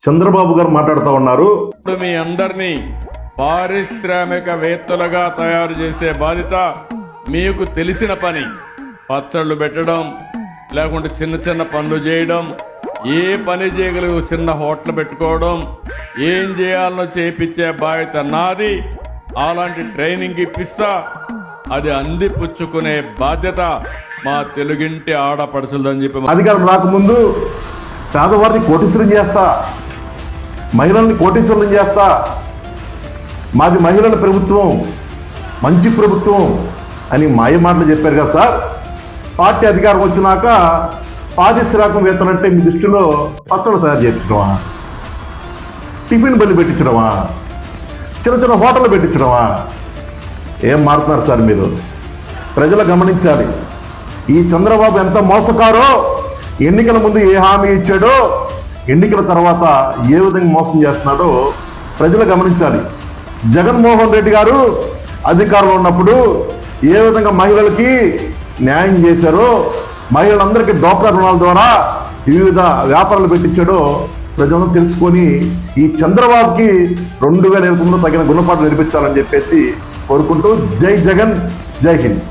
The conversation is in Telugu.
చంద్రబాబు గారు మాట్లాడుతూ ఉన్నారు. మీ అందరినీ పారిశ్రామికవేత్తలుగా తయారు చేసే బాధ్యత మీకు తెలిసిన పని. పచ్చళ్ళు పెట్టడం, లేకుంటే చిన్న చిన్న పనులు చేయడం, ఏ పని చేయగలిగి చిన్న హోటల్ పెట్టుకోవడం, ఏం చేయాలనో చేయించే బాధ్యత నాది. అలాంటి ట్రైనింగ్ ఇప్పిస్తా, అది అందిపుచ్చుకునే బాధ్యత మా తెలుగింటి ఆడపడుచులని చెప్పి అధికారం రాకముందు పేదవారిని కోటీశ్వరం చేస్తా, మహిళల్ని కోటీశ్వరం చేస్తా, మాది మహిళల ప్రభుత్వం, మంచి ప్రభుత్వం అని మాయ మాటలు చెప్పారు కదా సార్. పార్టీ అధికారం వచ్చినాక పారిశ్రామికవేత్తలంటే మీ దృష్టిలో పచ్చళ్ళు తయారు చేయించడమా, టిఫిన్ బండి పెట్టించడమా, చిన్న చిన్న హోటళ్ళు పెట్టించడమా? ఏం మారుతున్నారు సార్ మీరు? ప్రజలు గమనించాలి. ఈ చంద్రబాబు ఎంత మోసకారో, ఎన్నికల ముందు ఏ హామీ ఇచ్చాడో, ఎన్నికల తర్వాత ఏ విధంగా మోసం చేస్తున్నాడో ప్రజలు గమనించాలి. జగన్మోహన్ రెడ్డి గారు అధికారంలో ఉన్నప్పుడు ఏ విధంగా మహిళలకి న్యాయం చేశారో, మహిళలందరికీ డ్వాక్రా రుణాల ద్వారా వివిధ వ్యాపారాలు పెట్టించాడో ప్రజలను తెలుసుకొని ఈ చంద్రబాబుకి 2029 తగిన గుణపాఠం నేర్పించాలని చెప్పేసి కోరుకుంటూ జై జగన్, జై హింద్.